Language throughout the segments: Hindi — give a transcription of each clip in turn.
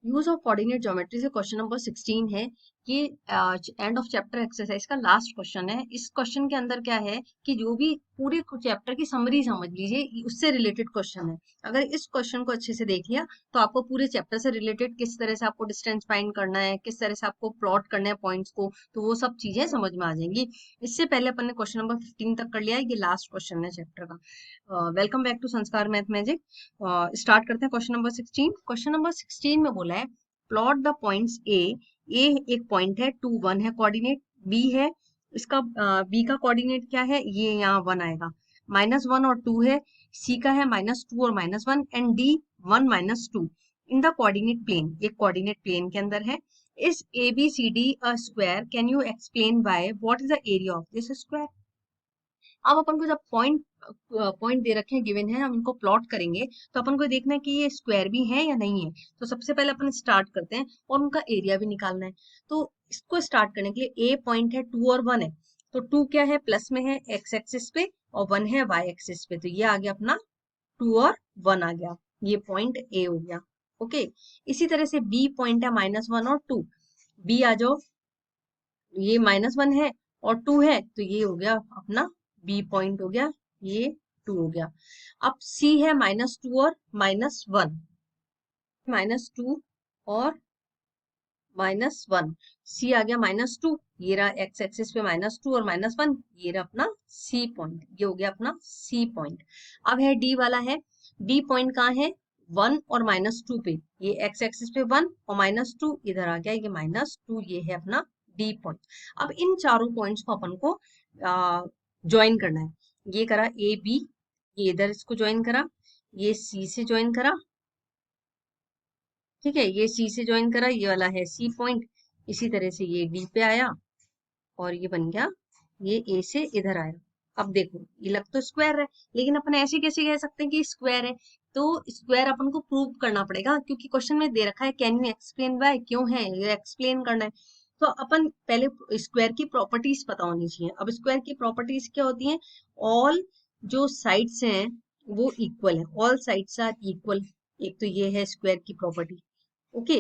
यूज ऑफ कोऑर्डिनेट ज्योमेट्री से क्वेश्चन नंबर 16 है। ये एंड ऑफ चैप्टर एक्सरसाइज का लास्ट क्वेश्चन है। इस क्वेश्चन के अंदर क्या है कि जो भी पूरे चैप्टर की समरी समझ लीजिए, उससे रिलेटेड क्वेश्चन है। अगर इस क्वेश्चन को अच्छे से देख लिया तो आपको पूरे चैप्टर से रिलेटेड किस तरह से आपको डिस्टेंस फाइंड करना है, किस तरह से आपको प्लॉट करना है पॉइंट्स को, तो वो सब चीजें समझ में आ जाएंगी। इससे पहले अपन ने क्वेश्चन नंबर 15 तक कर लिया है, ये लास्ट क्वेश्चन है चैप्टर का। वेलकम बैक टू संस्कार मैथ मैजिक। स्टार्ट करते हैं क्वेश्चन नंबर 16। क्वेश्चन नंबर 16 में बोला है प्लॉट द पॉइंट्स ए एक पॉइंट है, 2 1 है कोऑर्डिनेट, बी है इसका, बी का कोऑर्डिनेट क्या है, ये यहाँ 1 आएगा, -1 और 2 है, सी का है -2 और -1 and D 1 -2 in the coordinate plane, एक कोऑर्डिनेट प्लेन के अंदर है। इस A B C D a square, can you explain by what is the area of this square. अब अपन को जब पॉइंट दे रखे हैं, गिवन है, हम इनको प्लॉट करेंगे तो अपन को देखना है कि ये स्क्वायर भी है या नहीं है। तो सबसे पहले अपन स्टार्ट करते हैं और उनका एरिया भी निकालना है। तो इसको स्टार्ट करने के लिए ए पॉइंट है, 2 और 1 है, तो 2 क्या है, प्लस में है एक्स एक्सिस पे और 1 है वाई एक्सिस पे, तो ये आ गया अपना 2 और 1 आ गया, ये पॉइंट ए हो गया। ओके, इसी तरह से बी पॉइंट है -1 और 2, बी आ जाओ, ये -1 है और 2 है, तो ये हो गया अपना बी पॉइंट हो गया, ये 2 हो गया। अब सी है -2 और -1, -2 और -1, सी आ गया -2, ये रहा एक्स एक्सिस पे -2 और -1, ये रहा अपना सी पॉइंट, ये हो गया अपना सी पॉइंट। अब है डी वाला है, डी पॉइंट कहाँ है, 1 और -2 पे, ये एक्स एक्सिस पे 1 और -2 इधर आ गया, ये -2, ये है अपना डी पॉइंट। अब इन चारों पॉइंट्स को अपन को ज्वाइन करना है। ये करा ए बी, ये इधर इसको ज्वाइन करा, ये सी से ज्वाइन करा, ठीक है, ये सी से ज्वाइन करा, ये वाला है सी पॉइंट, इसी तरह से ये डी पे आया और ये बन गया, ये ए से इधर आया। अब देखो ये लग तो स्क्वायर है, लेकिन अपन ऐसे कैसे कह सकते हैं कि स्क्वायर है, तो स्क्वायर अपन को प्रूव करना पड़ेगा, क्योंकि क्वेश्चन में दे रखा है कैन यू एक्सप्लेन वाई, क्यों है ये एक्सप्लेन करना है। तो अपन पहले स्क्वायर की प्रॉपर्टीज पता होनी चाहिए। अब स्क्वायर की प्रॉपर्टीज क्या होती हैं, ऑल जो साइड्स हैं वो इक्वल है, ऑल साइड्स आर इक्वल, एक तो ये है स्क्वायर की प्रॉपर्टी। ओके,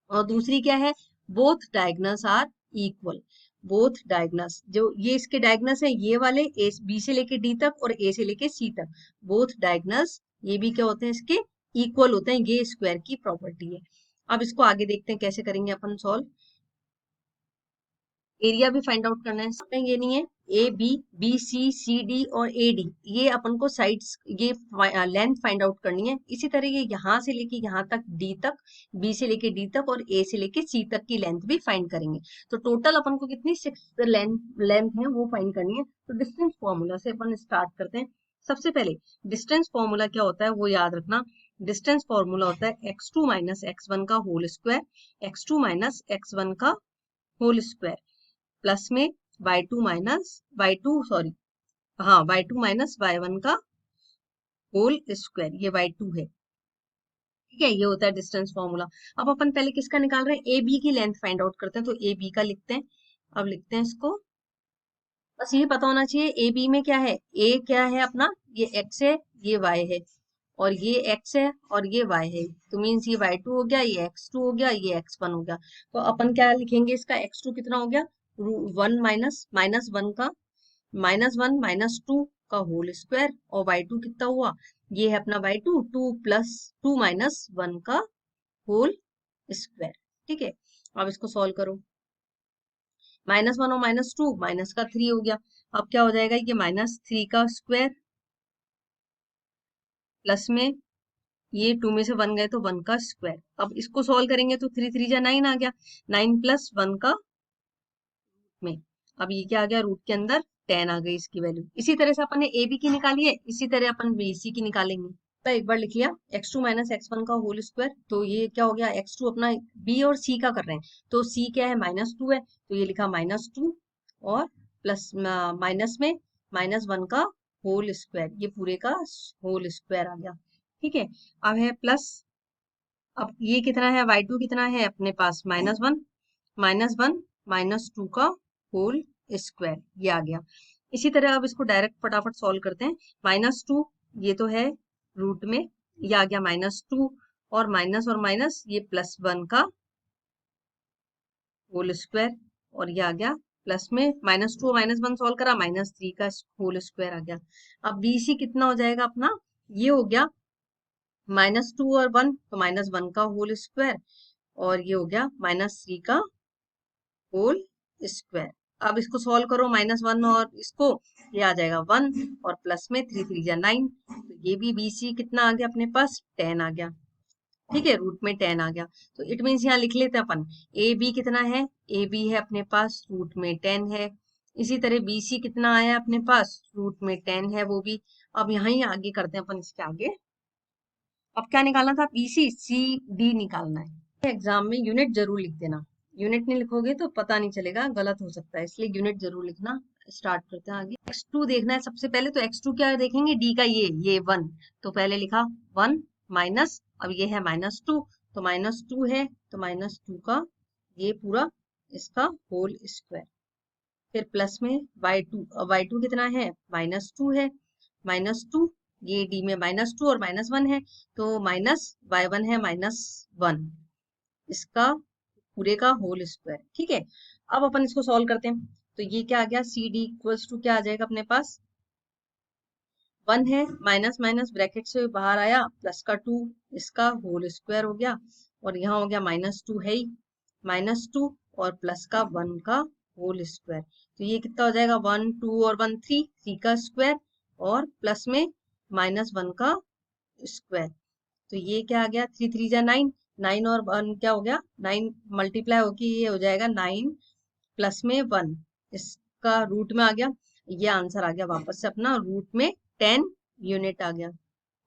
और दूसरी क्या है, both diagonals are equal, both diagonals, जो ये इसके डायगनल्स है ये वाले ए बी से लेके डी तक और ए से लेके सी तक, बोथ डायगनल्स ये भी क्या होते हैं इसके, इक्वल होते हैं, ये स्क्वायर की प्रॉपर्टी है। अब इसको आगे देखते हैं कैसे करेंगे अपन सॉल्व। एरिया भी फाइंड आउट करना है, इसमें ये नहीं है, A B, B C, C D और ए डी, ये अपन को साइड्स, ये लेंथ फाइंड आउट करनी है। इसी तरह ये यहाँ से लेके यहाँ तक डी तक, बी से लेके डी तक और ए से लेके सी तक की लेंथ भी फाइंड करेंगे। तो टोटल अपन को कितनी 6 लेंथ है वो फाइंड करनी है। तो डिस्टेंस फॉर्मूला से अपन स्टार्ट करते हैं। सबसे पहले डिस्टेंस फॉर्मूला क्या होता है वो याद रखना। डिस्टेंस फॉर्मूला होता है x2 माइनस x1 का whole square, x2 minus x1 का होल स्क्वायर, प्लस में y2 सॉरी, हाँ y2 माइनस y1 का होल स्क्वायर, ये y2 है, ठीक है, ये होता है डिस्टेंस फॉर्मूला। अब अपन पहले किसका निकाल रहे हैं, ए बी की लेंथ फाइंड आउट करते हैं, तो ए बी का लिखते हैं। अब लिखते हैं इसको, बस ये पता होना चाहिए ए बी में क्या है, ए क्या है अपना, ये x है, ये y है, और ये x है और ये y है, तो मीन्स ये y2 हो गया, ये x2 हो गया, ये x1 हो गया। तो अपन क्या लिखेंगे, इसका x2 कितना हो गया, 1 -1 का -1 -2 का होल स्क्वायर, और y2 कितना हुआ, ये है अपना y2, 2 प्लस 2 -1 का होल स्क्वायर, ठीक है। अब इसको सॉल्व करो, -1 और -2 माइनस का 3 हो गया। अब क्या हो जाएगा, ये -3 का स्क्वायर, प्लस में ये 2 में से 1 गए तो 1 का स्क्वायर। अब इसको सॉल्व करेंगे तो 3 3 जा 9 आ गया, 9 प्लस 1 का में, अब ये क्या आ गया, रूट के अंदर 10 आ गई इसकी वैल्यू। इसी तरह से अपन ने ए बी की निकाली है, इसी तरह अपन बी सी की निकालेंगे। तो एक बार लिख लिया x2 माइनस x1 का होल स्क्वायर, तो ये क्या हो गया, x2 अपना बी और सी का कर रहे हैं, तो सी क्या है -2 है, तो ये लिखा -2 और प्लस माइनस में -1 का होल स्क्वायर, ये पूरे का होल स्क्वायर आ गया, ठीक है। अब है प्लस, अब ये कितना है, y2 कितना है अपने पास -1, -1 -2 का होल स्क्वायर, ये आ गया। इसी तरह अब इसको डायरेक्ट फटाफट सॉल्व करते हैं। -2 ये तो है रूट में, ये आ गया -2 और माइनस ये +1 का होल स्क्वायर, और ये आ गया प्लस में -2 -1 सॉल्व करा, -3 का होल स्क्वायर आ गया। अब BC कितना हो जाएगा अपना, ये हो गया -2 और 1 तो -1 का होल स्क्वायर, और ये हो गया -3 का होल स्क्वायर। अब इसको सॉल्व करो, -1 और इसको, ये आ जाएगा 1 और प्लस में 3 3 जा 9, तो ये भी BC कितना आ गया अपने पास, 10 आ गया। ठीक है, रूट में 10 आ गया। तो इट मीन्स यहाँ लिख लेते हैं अपन, ए बी कितना है, ए बी है अपने पास रूट में 10 है। इसी तरह BC कितना आया अपने पास, रूट में 10 है वो भी। अब यहाँ ही आगे करते हैं अपन, इसके आगे अब क्या निकालना था, BC CD निकालना है। एग्जाम में यूनिट जरूर लिख देना, यूनिट नहीं लिखोगे तो पता नहीं चलेगा, गलत हो सकता है, इसलिए यूनिट जरूर लिखना। स्टार्ट करते हैं आगे। x2 देखना है सबसे पहले, तो x2 क्या देखेंगे, d का ये 1, तो पहले लिखा 1 माइनस, अब ये है -2 तो -2 है, तो -2 का ये पूरा इसका होल स्क्वायर, फिर प्लस में y2, अब y2 कितना है, -2 है, -2 ये d में -2 और -1 है, तो y1 है -1, इसका पूरे का होल स्क्वायर। ठीक है, अब अपन इसको सॉल्व करते हैं, तो ये क्या आ गया, सी डी इक्वल्स टू क्या आ जाएगा अपने पास, 1 है, माइनस माइनस ब्रैकेट से बाहर आया, प्लस का 2, इसका होल स्क्वायर हो गया, और यहाँ हो गया -2 है ही, -2 और प्लस का 1 का होल स्क्वायर, तो ये कितना हो जाएगा, 1 2 और 1 3, 3 का स्क्वायर और प्लस में -1 का स्क्वायर, तो ये क्या आ गया, 3 3 जा 9, 9 और 1 क्या हो गया, 9 मल्टीप्लाई होके ये हो जाएगा 9 प्लस में 1, इसका रूट में आ गया, ये आंसर आ गया वापस से अपना रूट में 10 यूनिट आ गया।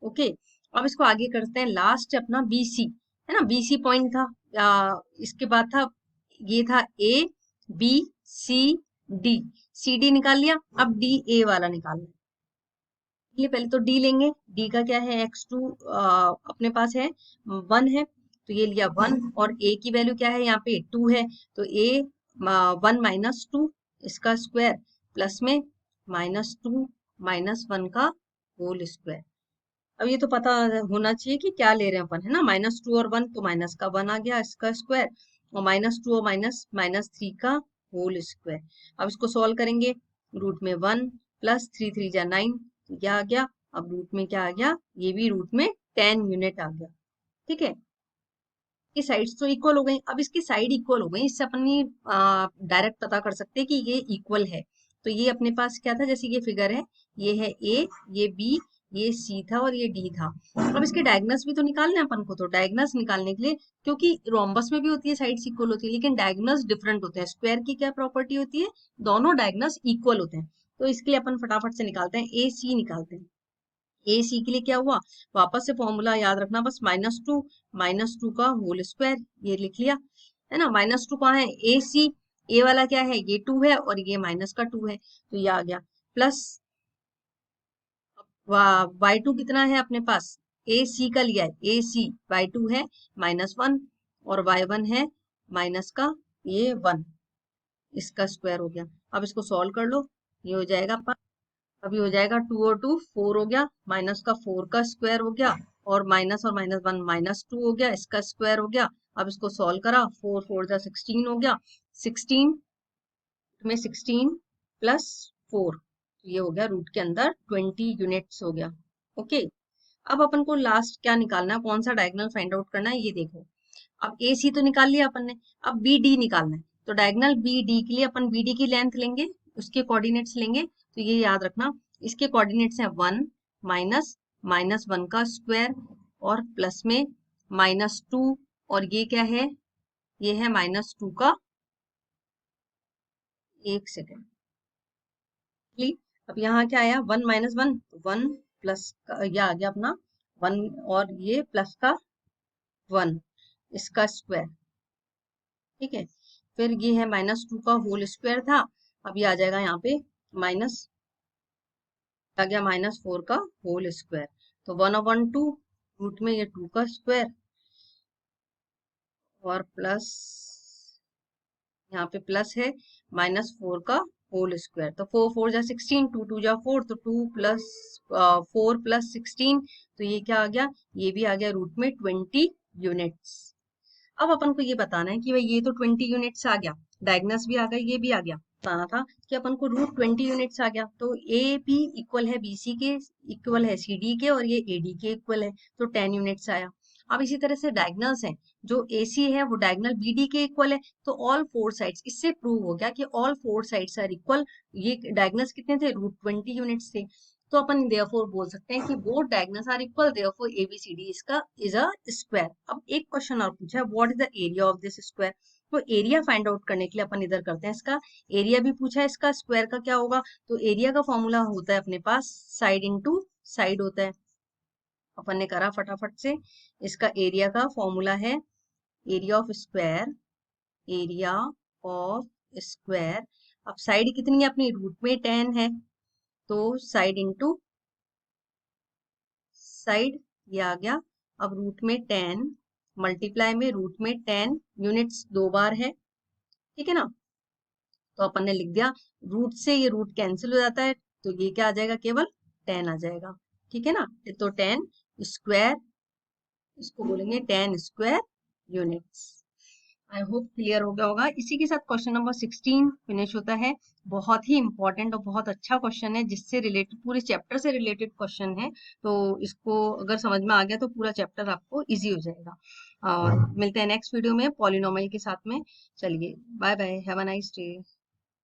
ओके, अब इसको आगे करते हैं, लास्ट अपना BC है ना, BC पॉइंट था, इसके बाद था, ये था ABCD, CD निकाल लिया, अब DA वाला निकालना है। ये पहले तो D लेंगे, D का क्या है, x2 अपने पास है 1 है, तो ये लिया 1, और A की वैल्यू क्या है, यहाँ पे 2 है, तो A 1 -2 इसका स्क्वायर प्लस में -2 -1 का होल स्क्वायर। अब ये तो पता होना चाहिए कि क्या ले रहे हैं अपन, है ना, -2 और 1 तो माइनस का 1 आ गया इसका स्क्वायर, और -2 और -3 का होल स्क्वायर। अब इसको सॉल्व करेंगे, रूट में 1 प्लस 3 3 जा 9, क्या आ गया, अब रूट में क्या आ गया, ये भी रूट में 10 यूनिट आ गया। ठीक है, ये साइड्स तो इक्वल हो गई, अब इसकी साइड इक्वल हो गई, इससे अपनी डायरेक्ट पता कर सकते हैं कि ये इक्वल है। तो ये अपने पास क्या था, जैसे ये फिगर है, ये है A, ये B, ये C था और ये D था। अब इसके डायगोनल्स भी तो निकालने हैं अपन को, तो डायगोनल्स निकालने के लिए, क्योंकि रोम्बस में भी होती है साइड्स इक्वल होती है, लेकिन डायगोनल्स डिफरेंट होते हैं। स्क्वायर की क्या प्रॉपर्टी होती है, दोनों डायगोनल्स इक्वल होते हैं, तो इसके लिए अपन फटाफट से निकालते हैं, AC निकालते हैं। ए सी के लिए क्या हुआ, वापस से फॉर्मूला याद रखना, बस -2 का होल स्क्वायर, ये लिख लिया, है ना, -2 कहाँ है, ए सी, ए वाला क्या है, ये 2 है और ये माइनस का 2 है, तो ये आ गया, प्लस y2 कितना है अपने पास, ए सी का लिया है, ए सी y2 है -1 और y1 है माइनस का ये 1, इसका स्क्वायर हो गया। अब इसको सॉल्व कर लो, ये हो जाएगा, अभी हो जाएगा 2 और 2 4 हो गया, माइनस का 4 का स्क्वायर हो गया, और -1 -2 हो गया, इसका स्क्वायर हो गया। अब इसको सॉल्व करा, 4 4 जा 16 हो गया, 16 में 16 प्लस 4, ये हो गया रूट के अंदर 20 यूनिट्स हो गया। ओके, अब अपन को लास्ट क्या निकालना है, कौन सा डायगोनल फाइंड आउट करना है, ये देखो, अब ए सी तो निकाल लिया अपन ने, अब बी डी निकालना है, तो डायगोनल बी डी के लिए अपन बी डी की लेंथ लेंगे, उसके कोऑर्डिनेट्स लेंगे, तो ये याद रखना, इसके कोऑर्डिनेट्स है 1 माइनस -1 का स्क्वायर और प्लस में -2, और ये क्या है, ये है -2 का, एक सेकेंड, अब यहाँ क्या आया, 1 -1 1 प्लस का, यह आ गया अपना 1 और ये प्लस का 1, इसका स्क्वायर। ठीक है, फिर ये है -2 का होल स्क्वायर था, अब ये आ जाएगा यहाँ पे माइनस, आ गया -4 का होल स्क्वायर, तो 1/2 रूट में ये 2 का स्क्वायर और प्लस, यहाँ पे प्लस है -4 का होल स्क्वायर। तो 4 4 जा 16, 2 2 जा 4, तो 2 प्लस 4 प्लस 16, तो ये क्या आ गया, ये भी आ गया रूट में 20 यूनिट्स। अब अपन को ये बताना है कि भाई ये तो 20 यूनिट्स आ गया, डायगनस भी आ गया, ये भी आ गया, बताना था कि अपन को रूट 20 यूनिट्स आ गया, तो ए बी इक्वल है बी सी के, इक्वल है सी डी के, और ये ए डी के इक्वल है, तो 10 यूनिट्स आया। अब इसी तरह से डायगनल्स है, जो ए सी है वो डायगनल बी डी के इक्वल है, तो ऑल फोर साइड्स, इससे प्रूव हो गया कि all four sides are equal. ये डायगनल्स कितने थे, रूट 20 यूनिट्स थे, तो अपन देयरफॉर बोल सकते हैं कि both diagonals are equal, therefore ABCD इसका इज अ स्क्वायर। अब एक क्वेश्चन और पूछा है, what is the area of this square. तो एरिया फाइंड आउट करने के लिए अपन इधर करते हैं, इसका एरिया भी पूछा है, इसका स्क्वायर का क्या होगा, तो एरिया का फॉर्मूला होता है अपने पास साइड इनटू साइड होता है। अपन ने करा फटाफट से, इसका एरिया का फॉर्मूला है area of square, area of square. अब साइड कितनी है अपनी, रूट में 10 है, तो साइड इंटू साइड, ये आ गया। अब रूट में 10 मल्टीप्लाई में रूट में 10 यूनिट्स 2 बार है, ठीक है ना, तो अपन ने लिख दिया, रूट से ये रूट कैंसिल हो जाता है, तो ये क्या आ जाएगा, केवल 10 आ जाएगा, ठीक है ना। तो 10 स्क्वायर, इसको बोलेंगे 10 square units. I hope clear हो गया होगा। इसी के साथ क्वेश्चन नंबर 16 फिनिश होता है। बहुत ही इंपॉर्टेंट और बहुत अच्छा क्वेश्चन है, जिससे रिलेटेड, पूरे चैप्टर से रिलेटेड क्वेश्चन है, तो इसको अगर समझ में आ गया तो पूरा चैप्टर आपको इजी हो जाएगा। और मिलते हैं नेक्स्ट वीडियो में पॉलिनोमियल के साथ में। चलिए bye bye, have a nice day.